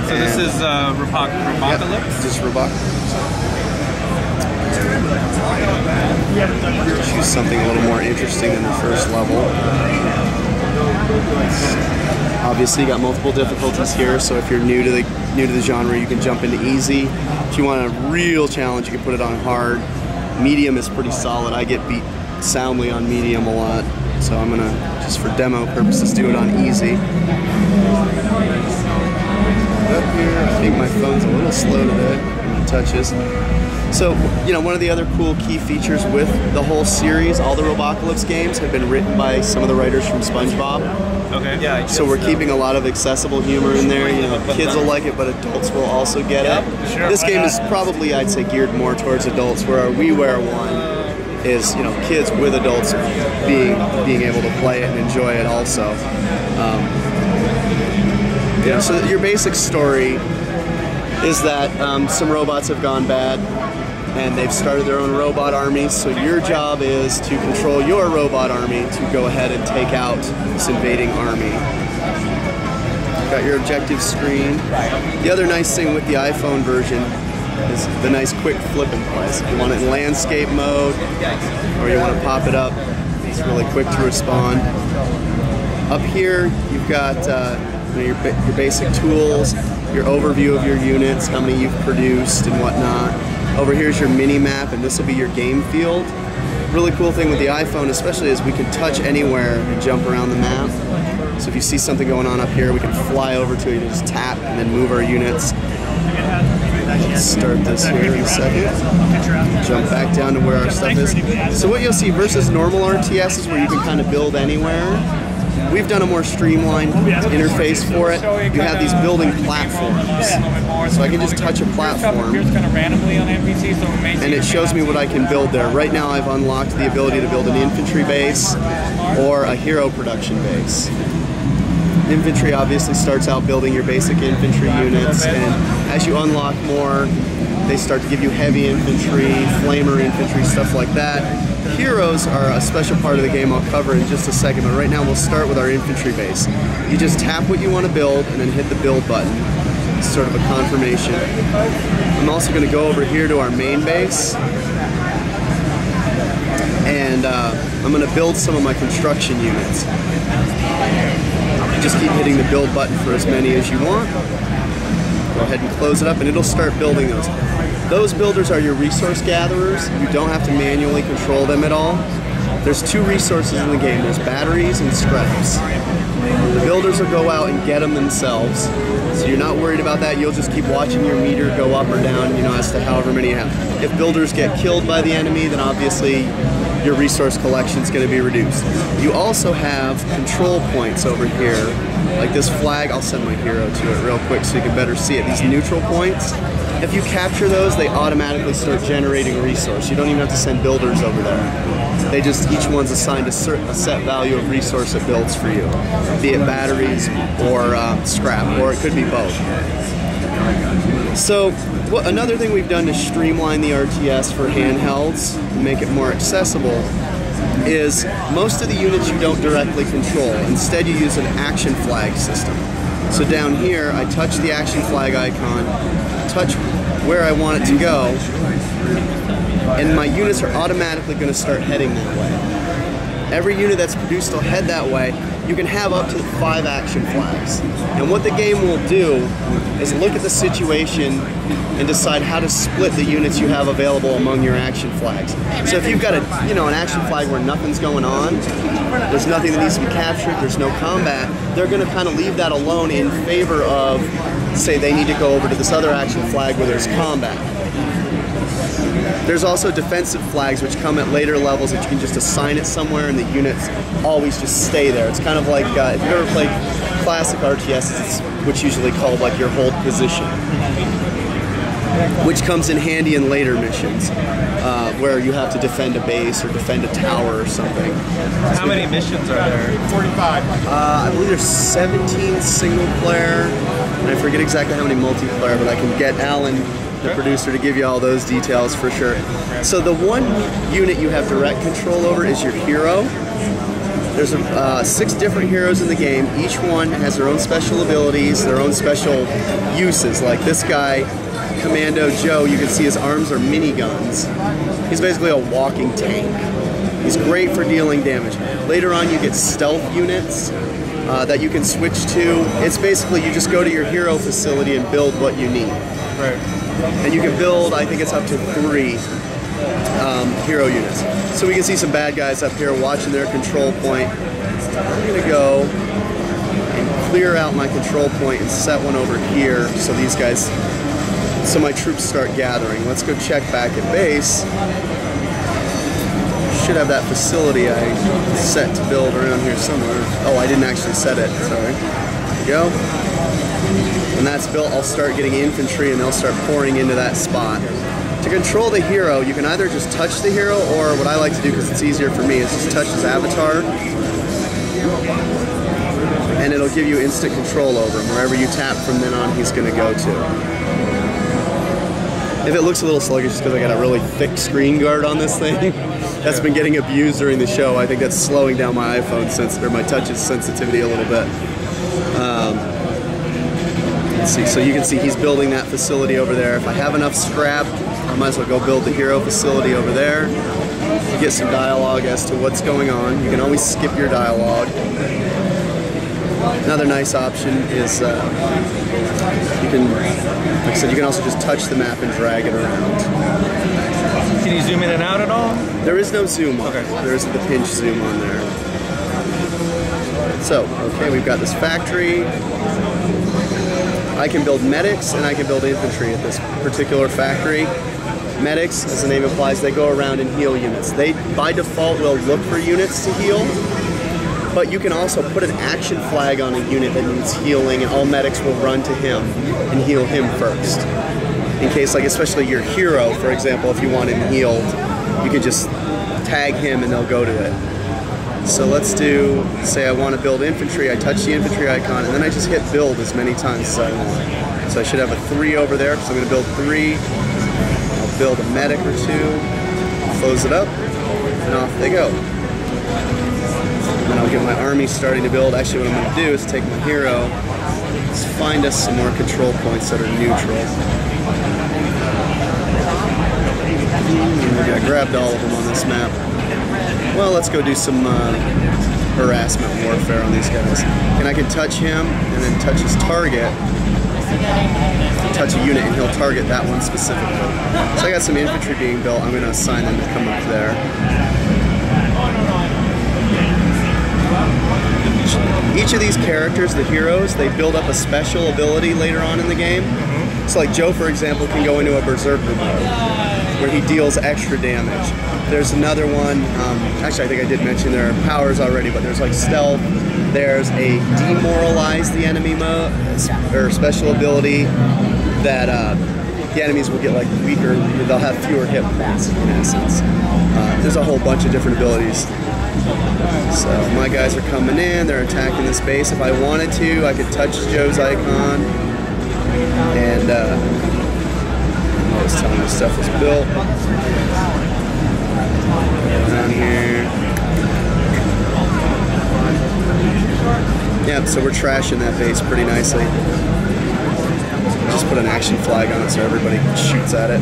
So this is Robocalypse? Yep, just Robocalypse. Choose something a little more interesting than the first level. Obviously, you got multiple difficulties here, so if you're new to the genre, you can jump into easy. If you want a real challenge, you can put it on hard. Medium is pretty solid. I get beat soundly on medium a lot, so I'm gonna, just for demo purposes, do it on easy. Up here, I think my phone's a little slow today when it touches. So, you know, one of the other cool key features with the whole series, all the Robocalypse games have been written by some of the writers from SpongeBob. Okay. Yeah. So we're keeping a lot of accessible humor in there. You know, kids will like it, but adults will also get it. Sure, this game is probably, I'd say, geared more towards adults, where our WiiWare one is, you know, kids with adults being able to play it and enjoy it also. You know, so your basic story is that some robots have gone bad and they've started their own robot army, so your job is to control your robot army to go ahead and take out this invading army. You've got your objective screen. The other nice thing with the iPhone version is the nice quick flip and place. If you want it in landscape mode or you want to pop it up, it's really quick to respond. Up here you've got your basic tools, your overview of your units, how many you've produced and whatnot. Over here is your mini map, and this will be your game field. Really cool thing with the iPhone especially is we can touch anywhere and jump around the map. So if you see something going on up here, we can fly over to it and just tap and then move our units. Let's start this here in a second. Jump back down to where our stuff is. So what you'll see versus normal RTS is where you can kind of build anywhere. We've done a more streamlined interface for it. You have these building platforms. So I can just touch a platform and it shows me what I can build there. Right now I've unlocked the ability to build an infantry base or a hero production base. Infantry obviously starts out building your basic infantry units, and as you unlock more, they start to give you heavy infantry, flamer infantry, stuff like that. Heroes are a special part of the game I'll cover in just a second, but right now we'll start with our infantry base. You just tap what you want to build and then hit the build button. It's sort of a confirmation. I'm also going to go over here to our main base, and I'm going to build some of my construction units. Just keep hitting the build button for as many as you want. Go ahead and close it up and it'll start building those. Those builders are your resource gatherers. You don't have to manually control them at all. There's two resources in the game. There's batteries and scraps. The builders will go out and get them themselves. So you're not worried about that. You'll just keep watching your meter go up or down, you know, as to however many you have. If builders get killed by the enemy, then obviously your resource collection is going to be reduced. You also have control points over here, like this flag. I'll send my hero to it real quick so you can better see it. These neutral points, if you capture those, they automatically start generating a resource. You don't even have to send builders over there. They just, each one's assigned a set value of resource it builds for you, be it batteries or scrap, or it could be both. So another thing we've done to streamline the RTS for handhelds and make it more accessible is most of the units you don't directly control. Instead, you use an action flag system. So down here, I touch the action flag icon, touch where I want it to go, and my units are automatically going to start heading that way. Every unit that's produced will head that way. You can have up to 5 action flags. And what the game will do is look at the situation and decide how to split the units you have available among your action flags. So if you've got an action flag where nothing's going on, there's nothing that needs to be captured, there's no combat, they're going to kind of leave that alone in favor of, say, they need to go over to this other action flag where there's combat. There's also defensive flags which come at later levels that you can just assign it somewhere and the units always just stay there. It's kind of like, if you've ever played classic RTS, it's what's usually called like your hold position, which comes in handy in later missions where you have to defend a base or defend a tower or something. How many missions are there? 45. I believe there's 17 single player, and I forget exactly how many multiplayer, but I can get Alan, the producer, to give you all those details for sure. So the one unit you have direct control over is your hero. There's 6 different heroes in the game. Each one has their own special abilities, their own special uses. Like this guy, Commando Joe, you can see his arms are miniguns. He's basically a walking tank. He's great for dealing damage. Later on you get stealth units that you can switch to. It's basically you just go to your hero facility and build what you need. Right. And you can build, I think it's up to 3 hero units. So we can see some bad guys up here watching their control point. I'm gonna go and clear out my control point and set one over here so these guys, so my troops start gathering. Let's go check back at base. Should have that facility I set to build around here somewhere. Oh, I didn't actually set it, sorry. There we go. When that's built, I'll start getting infantry and they'll start pouring into that spot. To control the hero, you can either just touch the hero, or what I like to do, because it's easier for me, is just touch his avatar. And it'll give you instant control over him. Wherever you tap from then on, he's going to go to. If it looks a little sluggish, it's because I got a really thick screen guard on this thing. That's been getting abused during the show. I think that's slowing down my iPhone or my touch's sensitivity a little bit. Let's see, so you can see he's building that facility over there. If I have enough scrap, I might as well go build the hero facility over there. You get some dialogue as to what's going on. You can always skip your dialogue. Another nice option is you can, like I said, you can also just touch the map and drag it around. Can you zoom in and out at all? There is no zoom on. Okay. There isn't the pinch zoom on there. So, okay, we've got this factory. I can build medics and I can build infantry at this particular factory. Medics, as the name implies, they go around and heal units. They, by default, will look for units to heal, but you can also put an action flag on a unit that needs healing, and all medics will run to him and heal him first. In case, like, especially your hero, for example, if you want him healed, you can just tag him and they'll go to it. So let's do, say I want to build infantry, I touch the infantry icon, and then I just hit build as many times as I want. So I should have a 3 over there, because I'm going to build 3. I'll build a medic or 2, close it up, and off they go. And then I'll get my army starting to build. Actually, what I'm going to do is take my hero, let's find us some more control points that are neutral. Maybe I grabbed all of them on this map. Well, let's go do some harassment warfare on these guys. And I can touch him and then touch his target. Touch a unit and he'll target that one specifically. So I got some infantry being built. I'm going to assign them to come up there. Each of these characters, the heroes, they build up a special ability later on in the game. So like Joe, for example, can go into a berserker mode where he deals extra damage. There's another one, actually I think I did mention there are powers already, but there's like stealth. There's a demoralize the enemy mode, or special ability that the enemies will get like weaker, they'll have fewer hit points in essence. There's a whole bunch of different abilities. So my guys are coming in, they're attacking this base. If I wanted to, I could touch Joe's icon and I was telling him stuff was built. Down here. Yeah, so we're trashing that base pretty nicely. Just put an action flag on it so everybody shoots at it.